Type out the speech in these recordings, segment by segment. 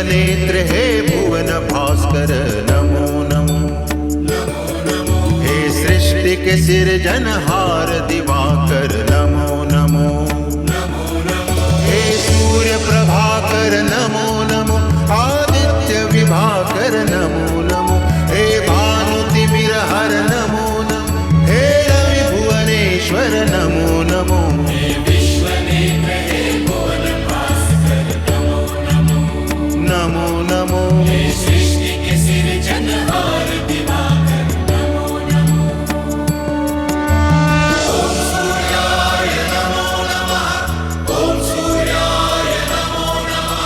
नेत्र हे भुवन भास्कर नमो नमो। हे सृष्टि के सिरजनहार दिवाकर नमो नमो। हे सूर्य प्रभाकर नमो नमो। आदित्य विभाकर नमो नमो। हे भानु तिमिरहर नमो नमो। हे रवि भुवनेश्वर नमो नमो। नमो नमो। सृष्टि के सिरजनहार दिवाकर नमो नमो। ओम सूर्याय नमो नमः। ओम सूर्याय नमो नमः।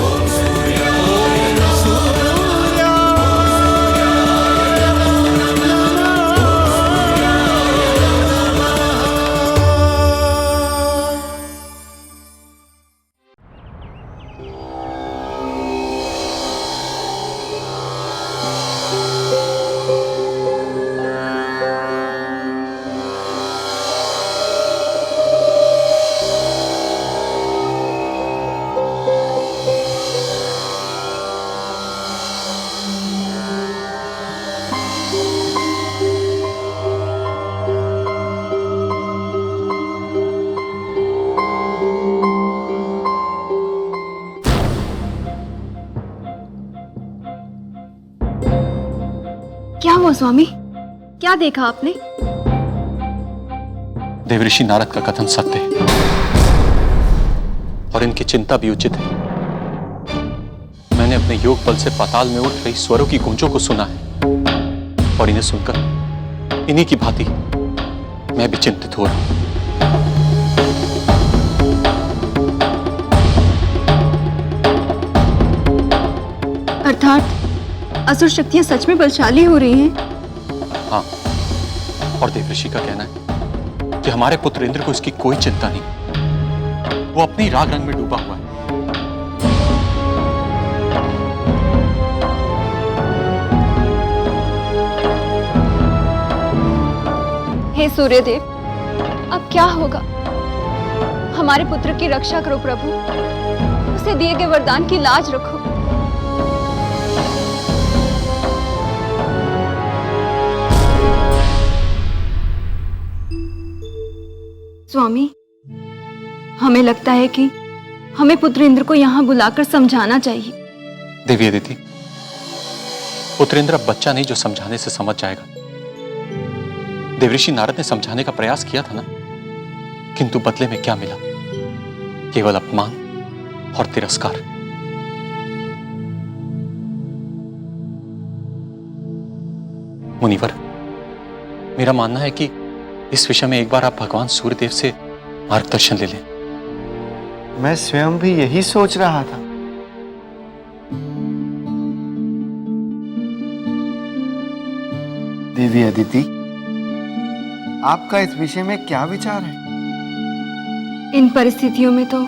ओम सूर्याय नमो क्या हुआ स्वामी? क्या देखा आपने? देवऋषि नारद का कथन सत्य है और इनकी चिंता भी उचित है। मैंने अपने योग बल से पाताल में उठ रही स्वरों की गूंजों को सुना है और इन्हें सुनकर इन्हीं की भांति मैं भी चिंतित हो रहा हूं। अर्थात असुर शक्तियां सच में बलशाली हो रही हैं। हाँ, और देवऋषि का कहना है कि हमारे पुत्र इंद्र को इसकी कोई चिंता नहीं, वो अपनी राग रंग में डूबा हुआ है। हे सूर्यदेव, अब क्या होगा? हमारे पुत्र की रक्षा करो प्रभु, उसे दिए गए वरदान की लाज रखो। स्वामी, हमें लगता है कि हमें पुत्र इंद्र को यहाँ बुलाकर समझाना चाहिए। देवी अदिति, पुत्र इंद्र अब बच्चा नहीं जो समझाने से समझ जाएगा। देवऋषि नारद ने समझाने का प्रयास किया था ना, किंतु बदले में क्या मिला? केवल अपमान और तिरस्कार। मुनिवर, मेरा मानना है कि इस विषय में एक बार आप भगवान सूर्यदेव से मार्गदर्शन ले लें। मैं स्वयं भी यही सोच रहा था। देवी अदिति, आपका इस विषय में क्या विचार है? इन परिस्थितियों में तो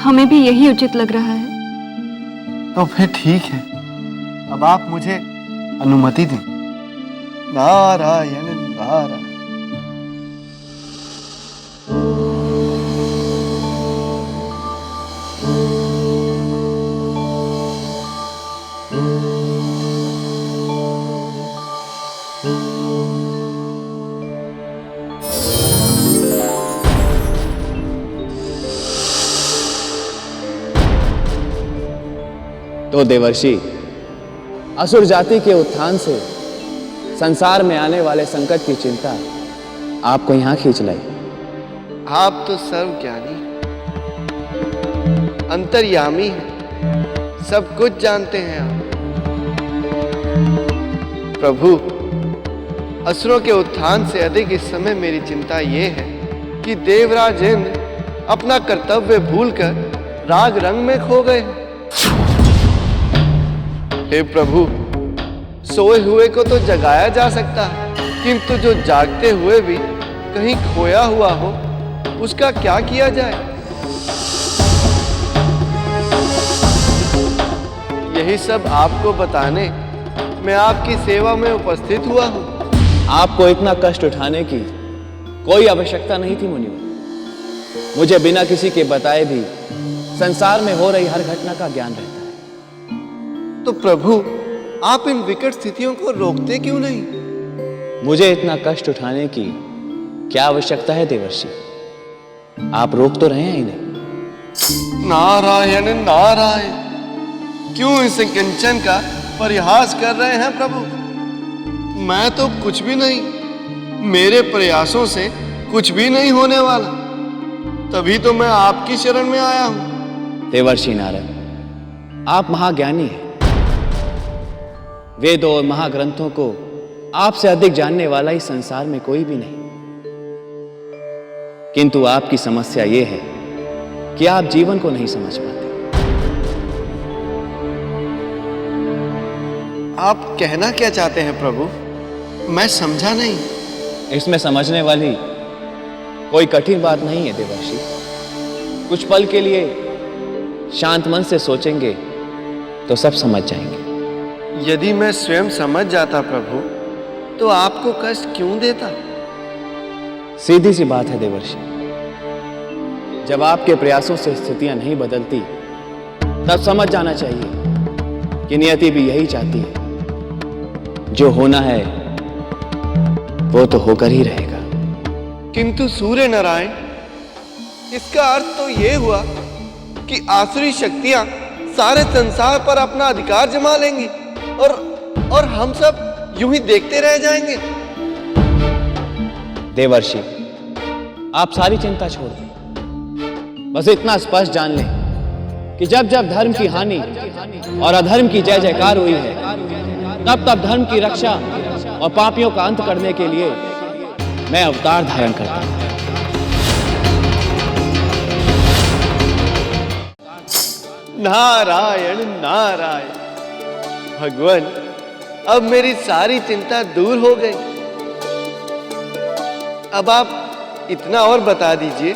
हमें भी यही उचित लग रहा है। तो फिर ठीक है, अब आप मुझे अनुमति दें। नारायण नारायण। तो देवर्षि, असुर जाति के उत्थान से संसार में आने वाले संकट की चिंता आपको यहां खींच लाई। आप तो सर्वज्ञानी, अंतर्यामी हैं, सब कुछ जानते हैं आप। प्रभु, असुरों के उत्थान से अधिक इस समय मेरी चिंता ये है कि देवराज इंद्र अपना कर्तव्य भूलकर राग रंग में खो गए। हे प्रभु, सोए हुए को तो जगाया जा सकता है, किंतु जो जागते हुए भी कहीं खोया हुआ हो, उसका क्या किया जाए? यही सब आपको बताने मैं आपकी सेवा में उपस्थित हुआ हूं। आपको इतना कष्ट उठाने की कोई आवश्यकता नहीं थी मुनिवर। मुझे बिना किसी के बताए भी संसार में हो रही हर घटना का ज्ञान रहता है। तो प्रभु आप इन विकट स्थितियों को रोकते क्यों नहीं? मुझे इतना कष्ट उठाने की क्या आवश्यकता है देवर्षि? आप रोक तो रहे हैं इन्हें। नारायण नारायण, क्यों इस कंचन का परिहास कर रहे हैं प्रभु? मैं तो कुछ भी नहीं, मेरे प्रयासों से कुछ भी नहीं होने वाला, तभी तो मैं आपकी शरण में आया हूं। देवर्षि नारद, आप महाज्ञानी हैं। वेदों और महाग्रंथों को आपसे अधिक जानने वाला इस संसार में कोई भी नहीं। किंतु आपकी समस्या यह है कि आप जीवन को नहीं समझ पाते। आप कहना क्या चाहते हैं प्रभु? मैं समझा नहीं। इसमें समझने वाली कोई कठिन बात नहीं है देवर्षि। कुछ पल के लिए शांत मन से सोचेंगे तो सब समझ जाएंगे। यदि मैं स्वयं समझ जाता प्रभु, तो आपको कष्ट क्यों देता? सीधी सी बात है देवर्षि, जब आपके प्रयासों से स्थितियां नहीं बदलती तब समझ जाना चाहिए कि नियति भी यही चाहती है। जो होना है वो तो होकर ही रहेगा। किंतु सूर्य नारायण, इसका अर्थ तो ये हुआ कि आसुरी शक्तियां सारे संसार पर अपना अधिकार जमा लेंगी और हम सब यूं ही देखते रह जाएंगे। देवर्षि, आप सारी चिंता छोड़ दें। बस इतना स्पष्ट जान लें कि जब जब धर्म की हानि और अधर्म की जय जयकार हुई है, तब तब धर्म की रक्षा और पापियों का अंत करने के लिए मैं अवतार धारण करता हूं। नारायण नारायण, भगवान, अब मेरी सारी चिंता दूर हो गई। अब आप इतना और बता दीजिए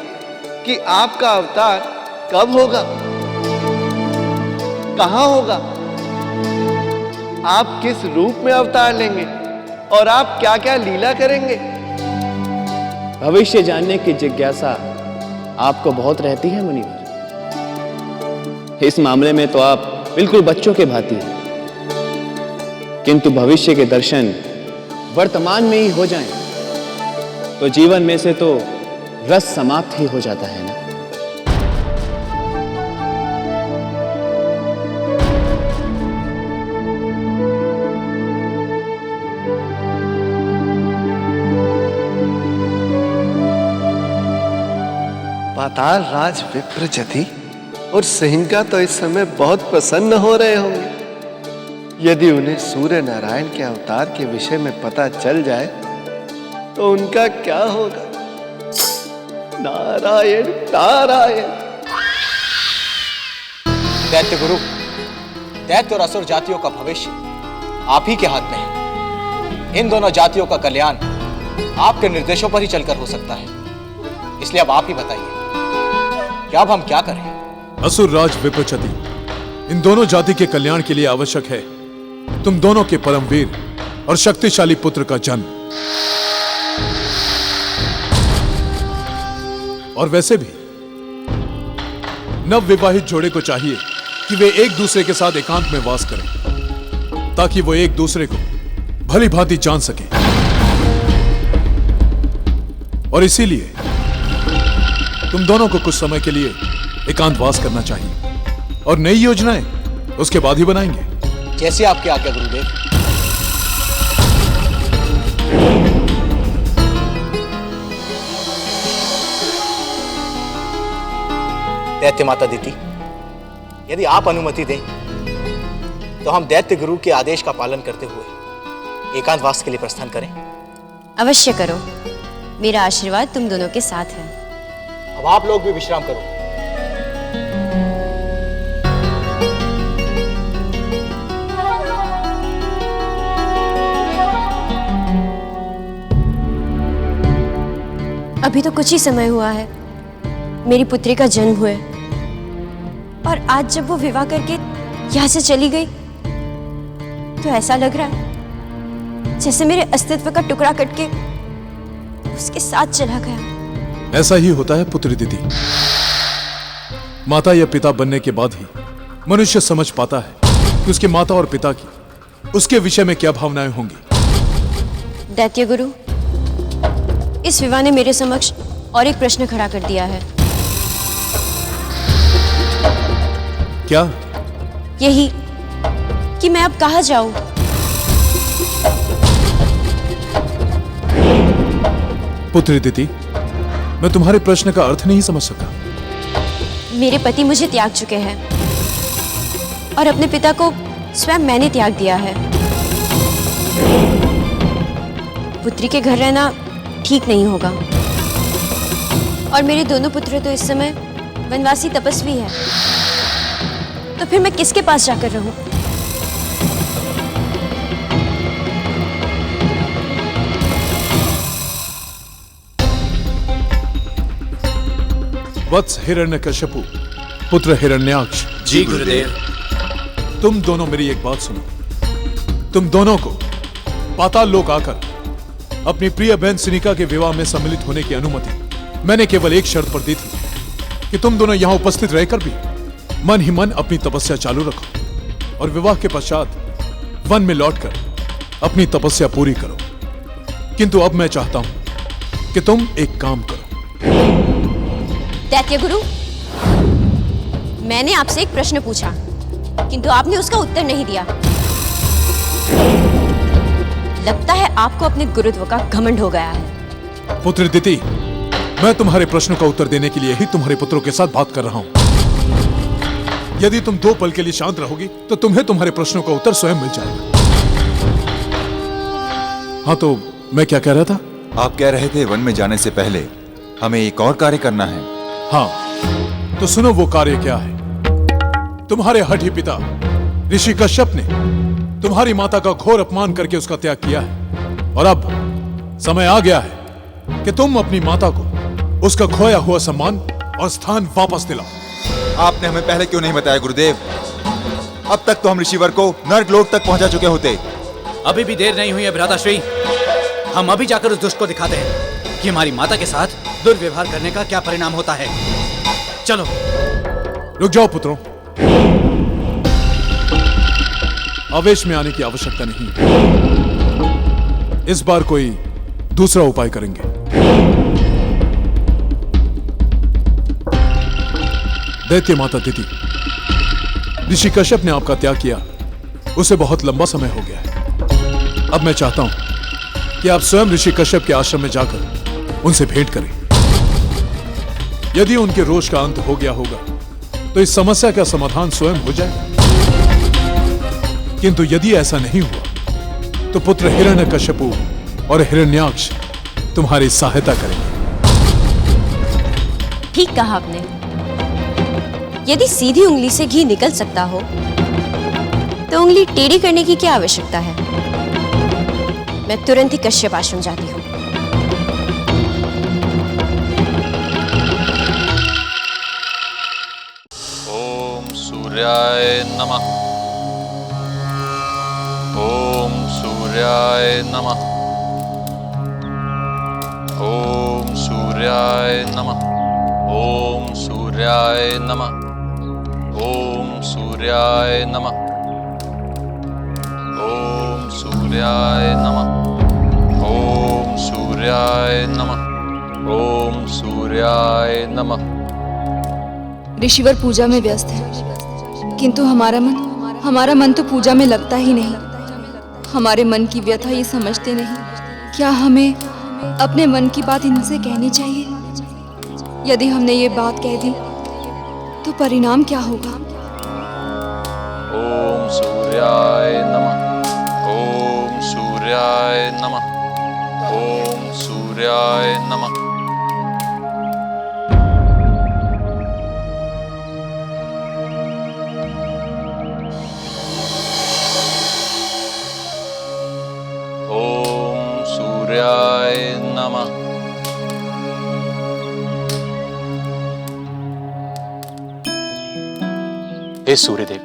कि आपका अवतार कब होगा, कहां होगा, आप किस रूप में अवतार लेंगे और आप क्या क्या लीला करेंगे? भविष्य जानने की जिज्ञासा आपको बहुत रहती है मुनिवर। इस मामले में तो आप बिल्कुल बच्चों के भांति हैं, किंतु भविष्य के दर्शन वर्तमान में ही हो जाएं, तो जीवन में से तो रस समाप्त ही हो जाता है ना। पाताल राज विप्रजति और सिंहिका तो इस समय बहुत प्रसन्न हो रहे होंगे। यदि उन्हें सूर्य नारायण के अवतार के विषय में पता चल जाए तो उनका क्या होगा? नारायण नारायण। दैत्य गुरु, दैत्य और असुर जातियों का भविष्य आप ही के हाथ में है। इन दोनों जातियों का कल्याण आपके निर्देशों पर ही चलकर हो सकता है, इसलिए अब आप ही बताइए कि अब हम क्या करें? असुर राज विप्रचति, इन दोनों जाति के कल्याण के लिए आवश्यक है तुम दोनों के परमवीर और शक्तिशाली पुत्र का जन्म। और वैसे भी नव विवाहित जोड़े को चाहिए कि वे एक दूसरे के साथ एकांत में वास करें, ताकि वो एक दूसरे को भली भांति जान सके। और इसीलिए तुम दोनों को कुछ समय के लिए एकांतवास करना चाहिए, और नई योजनाएं उसके बाद ही बनाएंगे। जैसे आपकी आज्ञा गुरुदेव। दैत्य माता दीति, यदि आप अनुमति दें तो हम दैत्य गुरु के आदेश का पालन करते हुए एकांतवास के लिए प्रस्थान करें। अवश्य करो, मेरा आशीर्वाद तुम दोनों के साथ है। अब आप लोग भी विश्राम करो। अभी तो कुछ ही समय हुआ है मेरी पुत्री का जन्म हुए, और आज जब वो विवाह करके यहाँ से चली गई तो ऐसा लग रहा है जैसे मेरे अस्तित्व का टुकड़ा कटके उसके साथ चला गया। ऐसा ही होता है पुत्री दीदी। माता या पिता बनने के बाद ही मनुष्य समझ पाता है कि उसके माता और पिता की उसके विषय में क्या भावनाएं होंगी। दैत्य गुरु, इस विवाह ने मेरे समक्ष और एक प्रश्न खड़ा कर दिया है। क्या? यही कि मैं अब कहाँ जाऊं। पुत्री दिति, मैं तुम्हारे प्रश्न का अर्थ नहीं समझ सका। मेरे पति मुझे त्याग चुके हैं और अपने पिता को स्वयं मैंने त्याग दिया है। पुत्री के घर रहना ठीक नहीं होगा और मेरे दोनों पुत्र तो इस समय वनवासी तपस्वी हैं। तो फिर मैं किसके पास जाकर रहूं? वत्स हिरण्यकश्यपु, पुत्र हिरण्याक्ष। जी गुरुदेव। तुम दोनों मेरी एक बात सुनो। तुम दोनों को पाताल लोक आकर अपनी प्रिय बहन सिनिका के विवाह में सम्मिलित होने की अनुमति मैंने केवल एक शर्त पर दी थी कि तुम दोनों यहां उपस्थित रहकर भी मन ही मन अपनी तपस्या चालू रखो और विवाह के पश्चात वन में लौटकर अपनी तपस्या पूरी करो। किंतु अब मैं चाहता हूं कि तुम एक काम करो। दैत्य गुरु, मैंने आपसे एक प्रश्न पूछा किंतु आपने उसका उत्तर नहीं दिया। लगता है आपको अपने गुरुत्व का घमंड हो गया है। पुत्र दिति, मैं तुम्हारे प्रश्नों का उत्तर देने के लिए ही तुम्हारे पुत्रों के साथ बात कर रहा हूं। यदि तुम 2 पल के लिए शांत रहोगी तो तुम्हें तुम्हारे प्रश्नों का उत्तर स्वयं मिल जाएगा। हाँ, तो मैं क्या कह रहा था? आप कह रहे थे वन में जाने से पहले हमें एक और कार्य करना है। हाँ, तो सुनो वो कार्य क्या है। तुम्हारे हठी पिता ऋषि कश्यप ने तुम्हारी माता का घोर अपमान करके उसका त्याग किया है और अब समय आ गया है कि तुम अपनी माता को उसका खोया हुआ सम्मान और स्थान वापस दिलाओ। आपने हमें पहले क्यों नहीं बताया गुरुदेव? अब तक तो हम ऋषिवर को नर्कलोक तक पहुंचा चुके होते। अभी भी देर नहीं हुई है भ्राताश्री। हम अभी जाकर उस दुष्ट को दिखाते हैं कि हमारी माता के साथ दुर्व्यवहार करने का क्या परिणाम होता है। चलो। रुक जाओ पुत्रों, आवेश में आने की आवश्यकता नहीं। इस बार कोई दूसरा उपाय करेंगे। दैत्य माता दिति, ऋषि कश्यप ने आपका त्याग किया, उसे बहुत लंबा समय हो गया है। अब मैं चाहता हूं कि आप स्वयं ऋषि कश्यप के आश्रम में जाकर उनसे भेंट करें। यदि उनके रोष का अंत हो गया होगा तो इस समस्या का समाधान स्वयं हो जाएगा। किंतु यदि ऐसा नहीं हुआ तो पुत्र हिरण्यकश्यपु और हिरण्याक्ष तुम्हारी सहायता करेंगे। ठीक कहा आपने। यदि सीधी उंगली से घी निकल सकता हो तो उंगली टेढ़ी करने की क्या आवश्यकता है। मैं तुरंत ही कश्यप आश्रम जाती हूँ। ओम सूर्याय नमः। ओम सूर्याय नमः। ओम सूर्याय नमः। ओम सूर्याय नमः। ओम सूर्याय नमः। ओम सूर्याय नमः। ओम सूर्याय नमः। ओम सूर्याय नमः। ऋषिवर पूजा में व्यस्त है, किंतु हमारा मन तो पूजा में लगता ही नहीं। हमारे मन की व्यथा ये समझते नहीं। क्या हमें अपने मन की बात इनसे कहनी चाहिए? यदि हमने ये बात कह दी तो परिणाम क्या होगा? ओम सूर्याय नमः। ओम सूर्याय नमः। ओम सूर्याय नमः। ओम सूर्याय नमः। हे सूर्यदेव,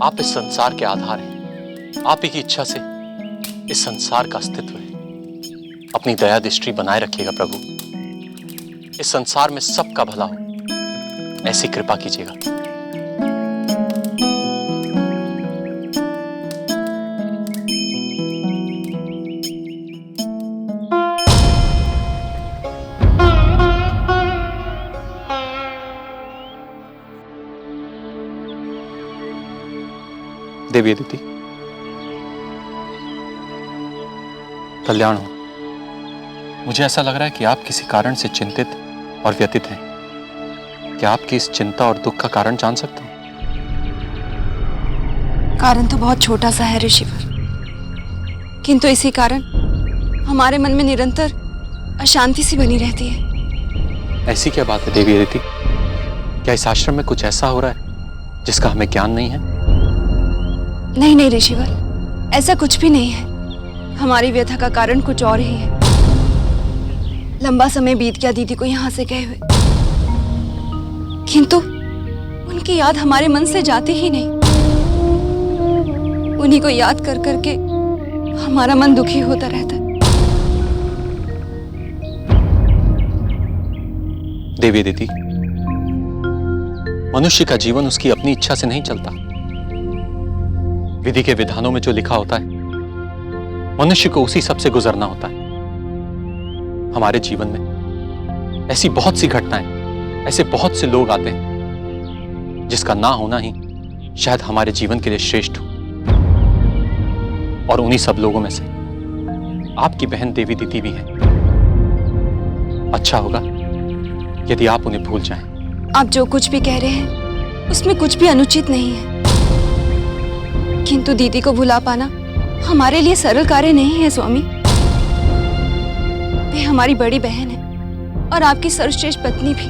आप इस संसार के आधार हैं। आप ही की इच्छा से इस संसार का अस्तित्व है। अपनी दया दृष्टि बनाए रखिएगा प्रभु। इस संसार में सबका भला हो, ऐसी कृपा कीजिएगा। देवी अदिति, कल्याण हो। मुझे ऐसा लग रहा है कि आप किसी कारण से चिंतित और व्यथित हैं। क्या आपकी इस चिंता और दुख का कारण जान सकता हूं? कारण तो बहुत छोटा सा है ऋषिवर, किंतु इसी कारण हमारे मन में निरंतर अशांति सी बनी रहती है। ऐसी क्या बात है देवी अदिति? क्या इस आश्रम में कुछ ऐसा हो रहा है जिसका हमें ज्ञान नहीं है? नहीं नहीं ऋषिवर, ऐसा कुछ भी नहीं है। हमारी व्यथा का कारण कुछ और ही है। लंबा समय बीत गया दीदी को यहाँ से गए हुए, किंतु उनकी याद हमारे मन से जाती ही नहीं। उन्हीं को याद कर करके हमारा मन दुखी होता रहता है। देवी अदिति, मनुष्य का जीवन उसकी अपनी इच्छा से नहीं चलता। विधि के विधानों में जो लिखा होता है, मनुष्य को उसी सब से गुजरना होता है। हमारे जीवन में ऐसी बहुत सी घटनाएं, ऐसे बहुत से लोग आते हैं जिसका ना होना ही शायद हमारे जीवन के लिए श्रेष्ठ हो। और उन्हीं सब लोगों में से आपकी बहन देवी अदिति भी है। अच्छा होगा यदि आप उन्हें भूल जाएं। आप जो कुछ भी कह रहे हैं उसमें कुछ भी अनुचित नहीं है, किंतु दीदी को भुला पाना हमारे लिए सरल कार्य नहीं है स्वामी। वे हमारी बड़ी बहन है और आपकी सर्वश्रेष्ठ पत्नी भी।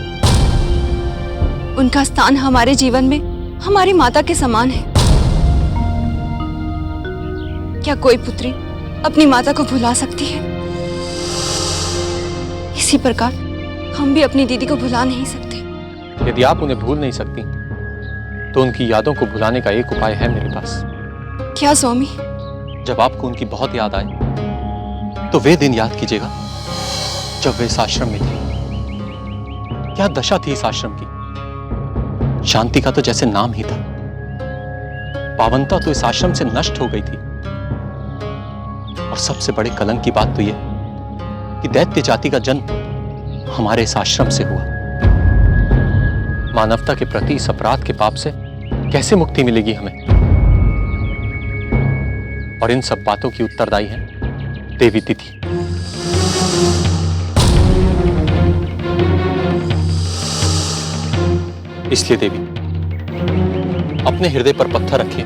उनका स्थान हमारे जीवन में हमारी माता के समान है। क्या कोई पुत्री अपनी माता को भुला सकती है? इसी प्रकार हम भी अपनी दीदी को भुला नहीं सकते। यदि आप उन्हें भूल नहीं सकती तो उनकी यादों को भुलाने का एक उपाय है मेरे पास। क्या स्वामी? जब आपको उनकी बहुत याद आए तो वे दिन याद कीजिएगा जब वे इस आश्रम में थे। क्या दशा थी इस आश्रम की? शांति का तो जैसे नाम ही था। पावनता तो इस आश्रम से नष्ट हो गई थी। और सबसे बड़े कलंक की बात तो यह कि दैत्य जाति का जन्म हमारे इस आश्रम से हुआ। मानवता के प्रति इस अपराध के पाप से कैसे मुक्ति मिलेगी हमें? और इन सब बातों की उत्तरदायी है देवी अदिति। इसलिए देवी, अपने हृदय पर पत्थर रखिए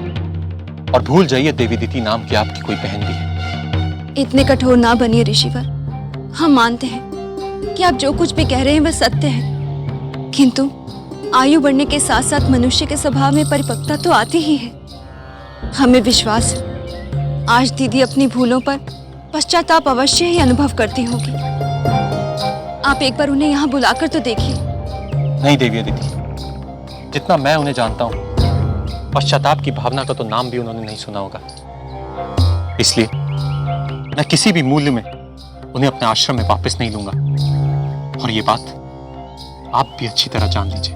और भूल जाइए देवी अदिति नाम की आपकी कोई बहन भी है। इतने कठोर ना बनिए ऋषिवर। हम मानते हैं कि आप जो कुछ भी कह रहे हैं वह सत्य है, किंतु आयु बढ़ने के साथ साथ मनुष्य के स्वभाव में परिपक्वता तो आती ही है। हमें विश्वास है आज दीदी अपनी भूलों पर पश्चाताप अवश्य ही अनुभव करती होगी। आप एक बार उन्हें यहाँ बुलाकर तो देखिए। नहीं देवी अदिति, जितना मैं उन्हें जानता हूं, पश्चाताप की भावना का तो नाम भी उन्होंने नहीं सुना होगा। इसलिए मैं किसी भी मूल्य में उन्हें अपने आश्रम में वापस नहीं लूंगा। और ये बात आप भी अच्छी तरह जान लीजिए।